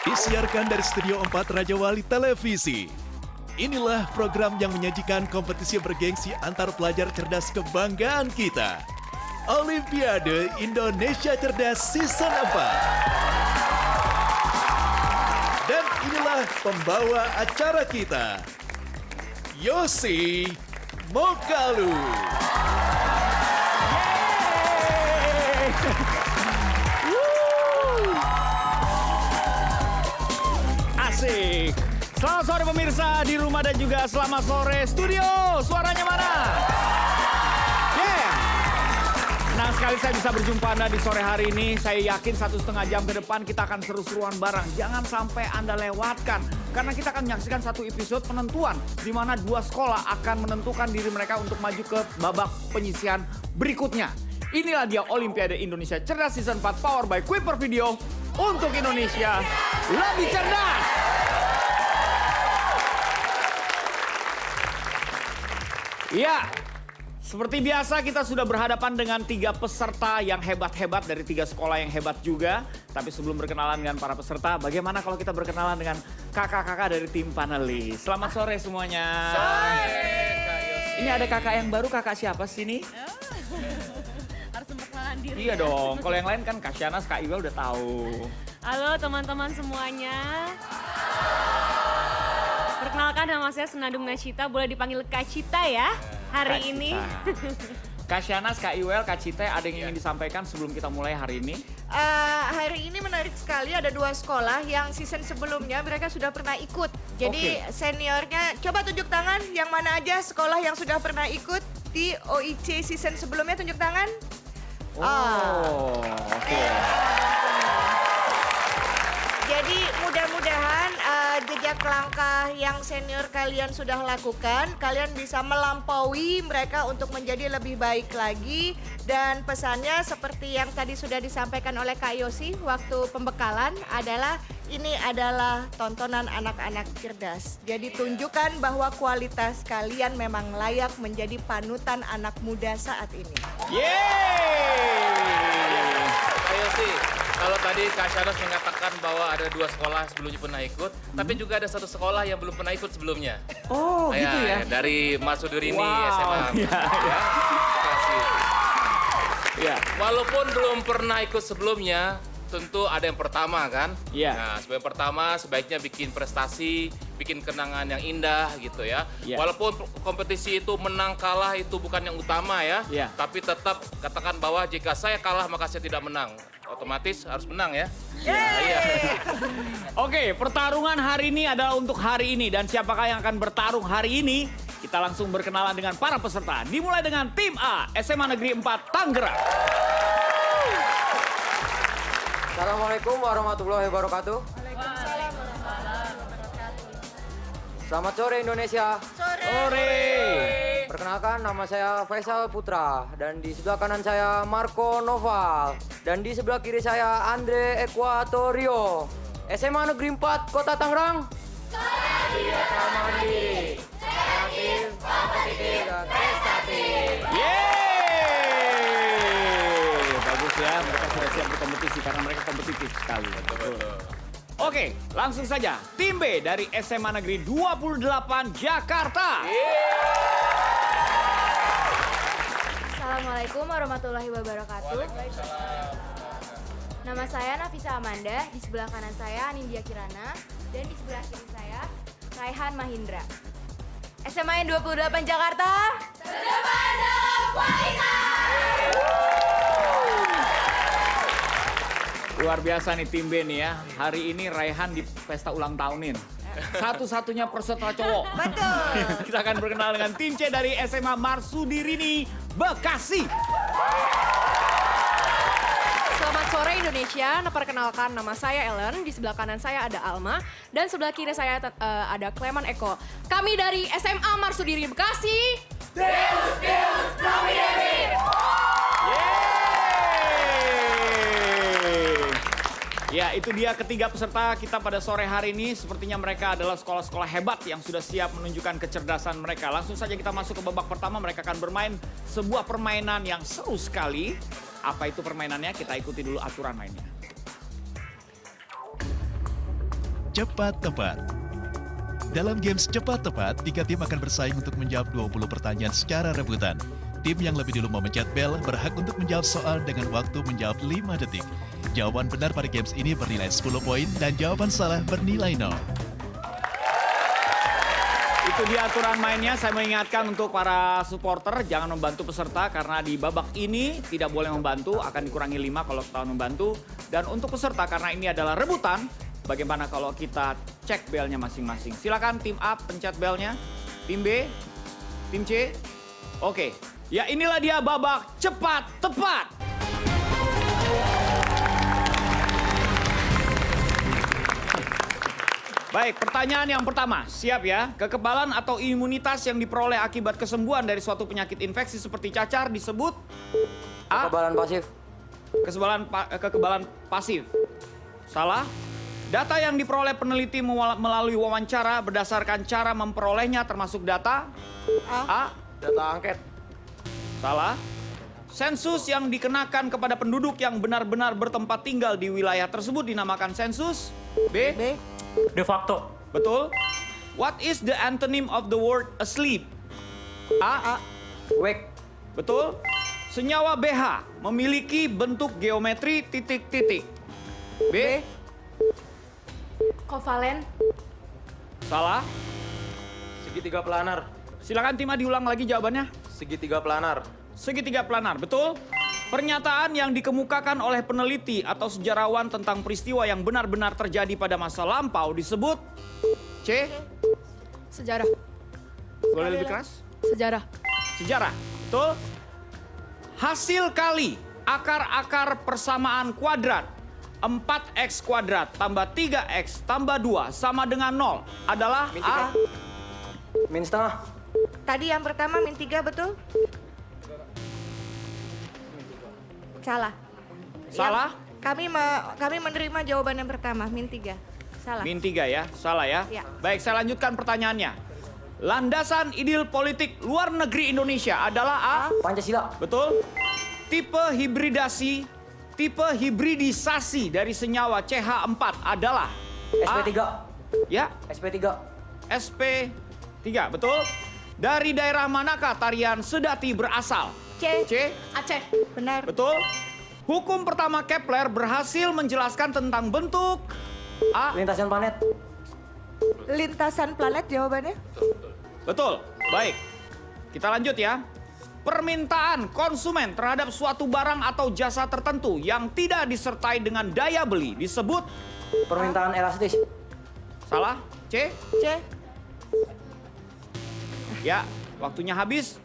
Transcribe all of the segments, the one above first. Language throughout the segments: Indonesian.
Disiarkan dari Studio 4 Raja Wali Televisi. Inilah program yang menyajikan kompetisi bergengsi antar pelajar cerdas kebanggaan kita. Olimpiade Indonesia Cerdas Season 4. Dan inilah pembawa acara kita, Yosi Mokalu. Asik. Selamat sore pemirsa di rumah dan juga selamat sore studio. Suaranya mana? Yeah. Senang sekali saya bisa berjumpa Anda di sore hari ini. Saya yakin 1,5 jam ke depan kita akan seru-seruan bareng. Jangan sampai Anda lewatkan. Karena kita akan menyaksikan satu episode penentuan. Di mana dua sekolah akan menentukan diri mereka untuk maju ke babak penyisihan berikutnya. Inilah dia Olimpiade Indonesia Cerdas Season 4 Power by Kuiper Video. Untuk Indonesia lebih cerdas. Ya, seperti biasa kita sudah berhadapan dengan 3 peserta yang hebat-hebat dari 3 sekolah yang hebat juga. Tapi sebelum berkenalan dengan para peserta, bagaimana kalau kita berkenalan dengan kakak-kakak dari tim panelis. Selamat sore semuanya. Sore. Ini ada kakak yang baru, kakak siapa sih ini? Harus memperkenalkan diri. Iya dong, kalau yang lain kan Kak Syanas, Kak Iwel udah tahu. Halo teman-teman semuanya. Perkenalkan nama saya Senandung Nacita, boleh dipanggil Kak Cita ya hari Kak ini. Kak Syanas, Kak Iwel, Kak Cita, ada yang ingin disampaikan sebelum kita mulai hari ini? Hari ini menarik sekali, ada 2 sekolah yang season sebelumnya mereka sudah pernah ikut. Jadi seniornya, coba tunjuk tangan yang mana aja sekolah yang sudah pernah ikut di OIC season sebelumnya, tunjuk tangan. Oke. Jadi mudah-mudahan jejak langkah yang senior kalian sudah lakukan, kalian bisa melampaui mereka untuk menjadi lebih baik lagi. Dan pesannya seperti yang tadi sudah disampaikan oleh Kak Yosi waktu pembekalan adalah ini adalah tontonan anak-anak cerdas. Jadi tunjukkan bahwa kualitas kalian memang layak menjadi panutan anak muda saat ini. Yeay! Ayo sih, kalau tadi Kak Syanas mengatakan bahwa ada 2 sekolah sebelumnya pernah ikut, tapi juga ada 1 sekolah yang belum pernah ikut sebelumnya. Oh, gitu ya? Dari Mas Sudurini Wow, SMA. iya. Terima kasih. Iya. Walaupun belum pernah ikut sebelumnya, tentu ada yang pertama kan? Iya. Nah, sebagai pertama sebaiknya bikin prestasi, bikin kenangan yang indah gitu ya. Iya. Walaupun kompetisi itu menang kalah itu bukan yang utama ya. Iya. Tapi tetap katakan bahwa jika saya kalah maka saya tidak menang. Otomatis harus menang ya. Iya. Oke, pertarungan hari ini adalah untuk hari ini. Dan siapakah yang akan bertarung hari ini? Kita langsung berkenalan dengan para peserta. Dimulai dengan tim A, SMA Negeri 4 Tangerang. Assalamualaikum warahmatullahi wabarakatuh. Waalaikumsalam warahmatullahi wabarakatuh. Selamat sore Indonesia. Sore. Perkenalkan, nama saya Faisal Putra dan di sebelah kanan saya Marco Noval dan di sebelah kiri saya Andre Equatorio. SMA Negeri 4 Kota Tangerang. Mandiri, kreatif, kompetitif, dan prestatif. Yeay! Bagus ya, mereka sudah siap berkompetisi karena mereka kompetitif sekali. Betul. Oke, langsung saja. Tim B dari SMA Negeri 28 Jakarta. Assalamualaikum warahmatullahi wabarakatuh. Nama saya Nafisa Amanda, di sebelah kanan saya Anindya Kirana, dan di sebelah kiri saya Raihan Mahindra. SMA 28 Jakarta. Terdepan dalam kualitas. Luar biasa nih tim B nih ya. Hari ini Raihan di pesta ulang tahunin. Satu-satunya peserta cowok. Betul. Kita akan berkenal dengan tim C dari SMA Marsudirini, Bekasi. Selamat sore Indonesia, perkenalkan nama saya Ellen, di sebelah kanan saya ada Alma, dan sebelah kiri saya ada Cleman Eko. Kami dari SMA Marsudiri Bekasi. Yeay! Ya, itu dia ketiga peserta kita pada sore hari ini. Sepertinya mereka adalah sekolah-sekolah hebat yang sudah siap menunjukkan kecerdasan mereka. Langsung saja kita masuk ke babak pertama. Mereka akan bermain sebuah permainan yang seru sekali. Apa itu permainannya? Kita ikuti dulu aturan mainnya. Cepat Tepat. Dalam games Cepat Tepat, 3 tim akan bersaing untuk menjawab 20 pertanyaan secara rebutan. Tim yang lebih dulu memencet bel berhak untuk menjawab soal dengan waktu menjawab 5 detik. Jawaban benar pada games ini bernilai 10 poin dan jawaban salah bernilai 0. Itu dia aturan mainnya. Saya mengingatkan untuk para supporter jangan membantu peserta karena di babak ini tidak boleh membantu, akan dikurangi 5 kalau ketahuan membantu. Dan untuk peserta karena ini adalah rebutan, bagaimana kalau kita cek belnya masing-masing. Silakan tim A pencet belnya, tim B, tim C. Oke, ya inilah dia babak cepat tepat. Baik, pertanyaan yang pertama, siap ya? Kekebalan atau imunitas yang diperoleh akibat kesembuhan dari suatu penyakit infeksi seperti cacar disebut A. Kekebalan pasif. Kekebalan pasif. Salah. Data yang diperoleh peneliti melalui wawancara berdasarkan cara memperolehnya termasuk data A. Data angket. Salah. Sensus yang dikenakan kepada penduduk yang benar-benar bertempat tinggal di wilayah tersebut dinamakan sensus B. De facto. Betul. What is the antonym of the word asleep? A. Wake. Betul. Senyawa BH memiliki bentuk geometri titik-titik. B. Kovalen. Salah. Segitiga planar. Silakan Tima diulang lagi jawabannya. Segitiga planar. Segitiga planar, betul. Pernyataan yang dikemukakan oleh peneliti atau sejarawan tentang peristiwa yang benar-benar terjadi pada masa lampau disebut C. Sejarah. Boleh lebih keras? Sejarah. Sejarah, betul. Hasil kali akar-akar persamaan kuadrat 4x kuadrat tambah 3x tambah 2 sama dengan 0 adalah A. Min setengah. Tadi yang pertama min 3 betul? Salah. Salah? Kami menerima jawaban yang pertama, min 3. Salah. Min 3 ya, salah ya. Ya. Baik, saya lanjutkan pertanyaannya. Landasan ideal politik luar negeri Indonesia adalah A. Pancasila. Betul. Tipe hibridisasi dari senyawa CH4 adalah SP3. Ya, SP3. SP3, betul. Dari daerah manakah tarian Sedati berasal? C. Aceh. Benar. Betul. Hukum pertama Kepler berhasil menjelaskan tentang bentuk A. Lintasan planet. Lintasan planet jawabannya? Betul. Baik. Kita lanjut ya. Permintaan konsumen terhadap suatu barang atau jasa tertentu yang tidak disertai dengan daya beli disebut Permintaan elastis. salah. C. C. Ya, waktunya habis.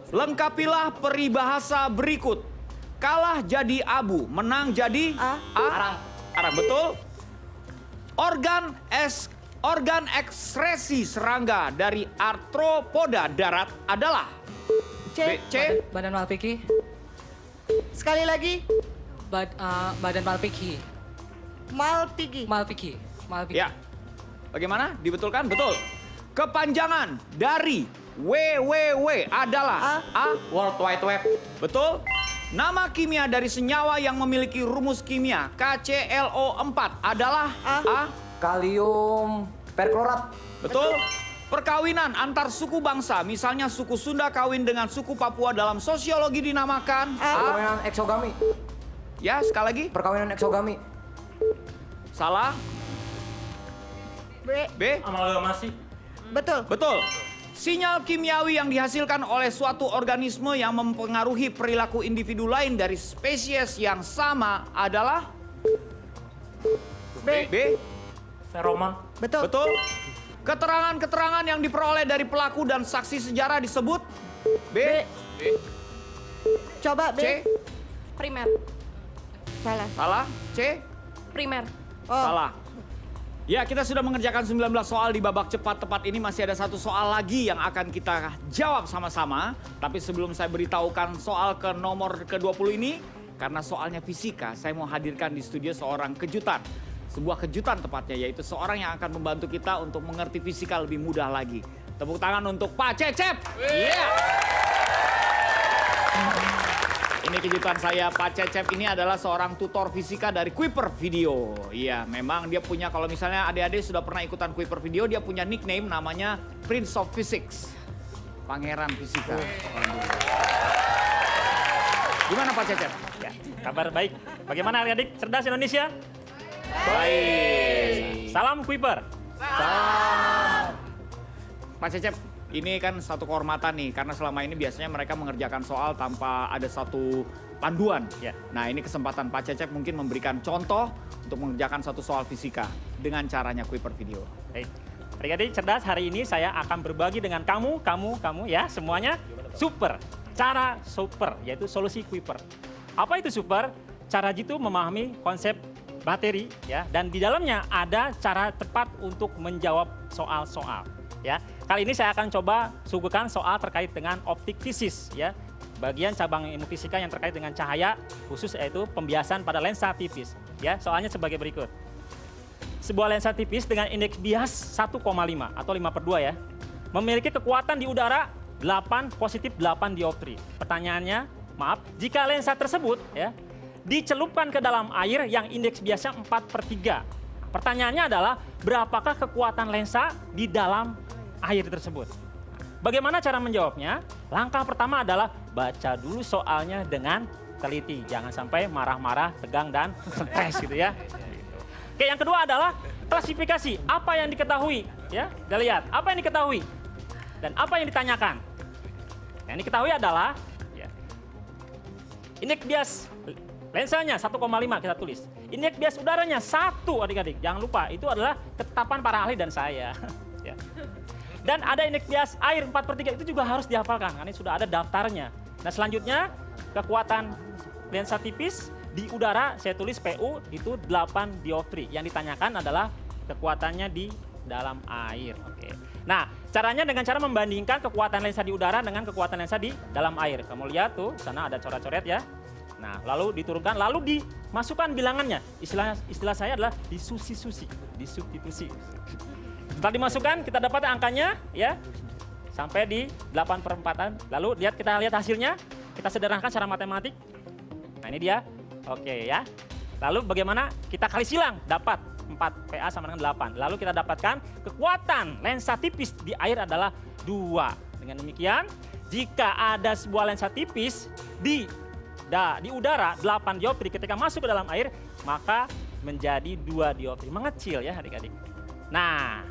Lengkapilah peribahasa berikut. Kalah jadi abu, menang jadi A. Arang, betul. Organ ekskresi serangga dari arthropoda darat adalah C. C. Badan Malpiki. Sekali lagi. Badan Malpiki. Malpighi. Ya. Bagaimana? Dibetulkan? Betul. Kepanjangan dari WWW adalah A. World Wide Web. Betul. Nama kimia dari senyawa yang memiliki rumus kimia KClO4 adalah A. Kalium perklorat. Betul. Perkawinan antar suku bangsa, misalnya suku Sunda kawin dengan suku Papua dalam sosiologi dinamakan A. Perkawinan eksogami. Ya, sekali lagi. Perkawinan eksogami. Salah. B. B. Amalgamasi. Betul. Betul. Sinyal kimiawi yang dihasilkan oleh suatu organisme yang mempengaruhi perilaku individu lain dari spesies yang sama adalah B. B. Feromon. Betul. Betul. Keterangan-keterangan yang diperoleh dari pelaku dan saksi sejarah disebut B. Coba B. C. Primer. Salah. Salah. C. Primer. Oh. Salah. Ya, kita sudah mengerjakan 19 soal di babak cepat tepat ini. Masih ada satu soal lagi yang akan kita jawab sama-sama. Tapi sebelum saya beritahukan soal ke nomor ke-20 ini, karena soalnya fisika, saya mau hadirkan di studio seorang kejutan. Sebuah kejutan tepatnya, yaitu seorang yang akan membantu kita untuk mengerti fisika lebih mudah lagi. Tepuk tangan untuk Pak Cecep. Iya. Ini ini kejutan saya, Pak Cecep ini adalah seorang tutor fisika dari Kuiper Video. Iya, memang dia punya, kalau misalnya adik-adik sudah pernah ikutan Kuiper Video, dia punya nickname namanya Prince of Physics. Pangeran Fisika. Gimana Pak Cecep? Ya, kabar baik. Bagaimana adik-adik cerdas Indonesia? Baik. Salam Kuiper. Pak Cecep, ini kan satu kehormatan nih, karena selama ini biasanya mereka mengerjakan soal tanpa ada satu panduan. Ya. Nah, ini kesempatan Pak Cecep mungkin memberikan contoh untuk mengerjakan satu soal fisika dengan caranya Kuiper Video. Baik. Adik-adik cerdas, hari ini saya akan berbagi dengan kamu ya, semuanya super. Cara super, yaitu solusi Kuiper. Apa itu super? Cara jitu memahami konsep materi ya, dan di dalamnya ada cara tepat untuk menjawab soal-soal ya. Kali ini saya akan coba suguhkan soal terkait dengan optik fisis ya. Bagian cabang ilmu fisika yang terkait dengan cahaya, khusus yaitu pembiasan pada lensa tipis ya. Soalnya sebagai berikut. Sebuah lensa tipis dengan indeks bias 1,5 atau 5/2 ya, memiliki kekuatan di udara 8 positif 8 dioptri. Pertanyaannya, maaf, jika lensa tersebut ya dicelupkan ke dalam air yang indeks biasnya 4/3. Pertanyaannya adalah berapakah kekuatan lensa di dalam air tersebut? Bagaimana cara menjawabnya? Langkah pertama adalah baca dulu soalnya dengan teliti. Jangan sampai marah-marah, tegang, dan stres gitu ya. Oke, yang kedua adalah klasifikasi. Apa yang diketahui? Ya, kita lihat. Apa yang diketahui? Dan apa yang ditanyakan? Yang diketahui adalah ya, indeks bias lensanya 1,5 kita tulis. Indeks bias udaranya 1 adik-adik. Jangan lupa, itu adalah ketetapan para ahli dan saya. Ya. Dan ada indeks bias air 4/3, itu juga harus dihafalkan, karena sudah ada daftarnya. Nah selanjutnya, kekuatan lensa tipis di udara, saya tulis PU, itu 8 dioptri. Yang ditanyakan adalah kekuatannya di dalam air. Oke. Nah, caranya dengan cara membandingkan kekuatan lensa di udara dengan kekuatan lensa di dalam air. Kamu lihat tuh, sana ada coret-coret ya. Nah, lalu diturunkan, lalu dimasukkan bilangannya. Istilah saya adalah disusi-susi, disubstitusi. Setelah dimasukkan, kita dapat angkanya ya sampai di 8/4. Lalu kita lihat hasilnya, kita sederhanakan secara matematik. Nah, ini dia. Oke ya. Lalu bagaimana kita kali silang, dapat 4 PA sama dengan 8. Lalu kita dapatkan kekuatan lensa tipis di air adalah 2. Dengan demikian, jika ada sebuah lensa tipis di udara 8 dioptri, ketika masuk ke dalam air maka menjadi 2 dioptri, mengecil ya adik-adik. Nah,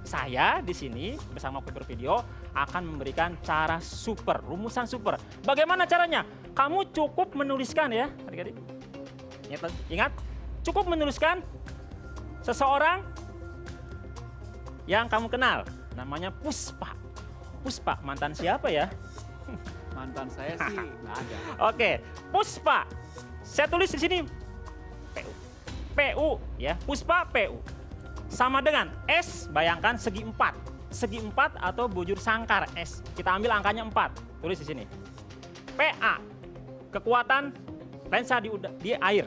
saya di sini bersama Kuiper Video akan memberikan cara super, rumusan super. Bagaimana caranya? Kamu cukup menuliskan ya adik-adik. Ingat, cukup menuliskan seseorang yang kamu kenal, namanya Puspa. Puspa, mantan siapa ya? Mantan saya sih nggak ada. Oke, Puspa. Saya tulis di sini PU. PU ya, Puspa PU. Sama dengan S, bayangkan segi 4. Segi 4 atau bujur sangkar S. Kita ambil angkanya 4. Tulis di sini. PA, kekuatan lensa di air.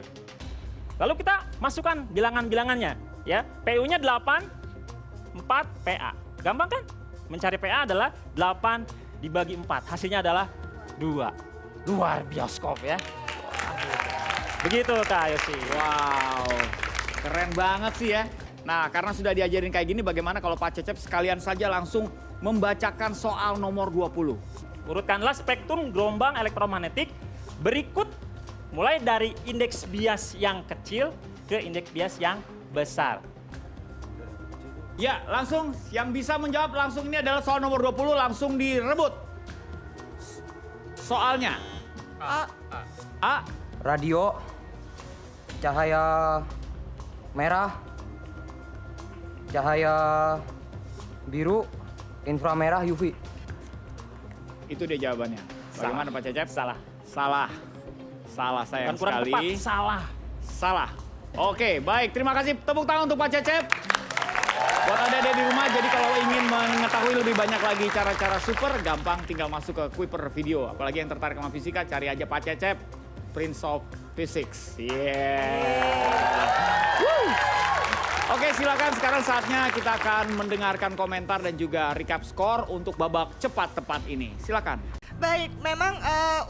Lalu kita masukkan bilangan-bilangannya ya. PU-nya 8, 4 PA. Gampang kan? Mencari PA adalah 8 dibagi 4. Hasilnya adalah 2. Luar bioskop ya. Begitu Kak Yosi. Wow, keren banget sih ya. Nah, karena sudah diajarin kayak gini, bagaimana kalau Pak Cecep sekalian saja langsung membacakan soal nomor 20. Urutkanlah spektrum gelombang elektromagnetik berikut, mulai dari indeks bias yang kecil ke indeks bias yang besar. Ya, langsung yang bisa menjawab langsung, ini adalah soal nomor 20, langsung direbut. Soalnya. A. Radio, cahaya merah, cahaya biru, inframerah, UV. Itu dia jawabannya. Bagaimana Pak Cecep? Salah. Salah. Salah sayang Kurang sekali. tepat, salah. Salah. Oke, baik. Terima kasih. Tepuk tangan untuk Pak Cecep. Buat adik-adik di rumah, jadi kalau ingin mengetahui lebih banyak lagi cara-cara super, gampang tinggal masuk ke Kuiper Video. Apalagi yang tertarik sama fisika, cari aja Pak Cecep, Prince of Physics. Oke, silakan sekarang saatnya kita akan mendengarkan komentar dan juga recap skor untuk babak cepat tepat ini. Silakan. Baik, memang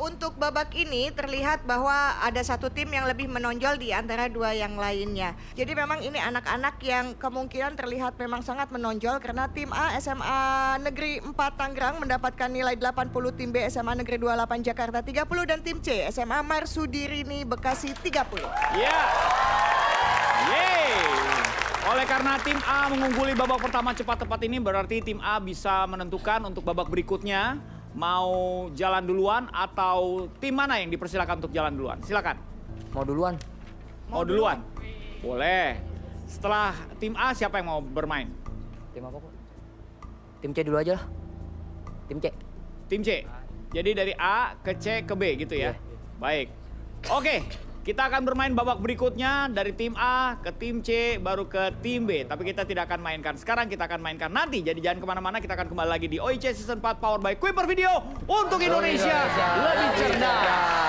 untuk babak ini terlihat bahwa ada satu tim yang lebih menonjol di antara dua yang lainnya. Jadi memang ini anak-anak yang kemungkinan terlihat memang sangat menonjol karena tim A SMA Negeri 4 Tangerang mendapatkan nilai 80, tim B SMA Negeri 28 Jakarta 30, dan tim C SMA Marsudirini Bekasi 30. Ya. Yeay. Oleh karena tim A mengungguli babak pertama cepat tepat ini, berarti tim A bisa menentukan untuk babak berikutnya mau jalan duluan atau tim mana yang dipersilakan untuk jalan duluan? Silakan. Mau duluan? Mau duluan? Boleh. Setelah tim A siapa yang mau bermain? Tim apa kok? Tim C dulu aja lah. Tim C. Tim C. Jadi dari A ke C ke B gitu ya? Baik. Oke, kita akan bermain babak berikutnya dari tim A ke tim C baru ke tim B. Tapi kita tidak akan mainkan sekarang, kita akan mainkan nanti. Jadi jangan kemana-mana, kita akan kembali lagi di OIC Season 4 Powered by Kuiper Video untuk Indonesia lebih cerdas.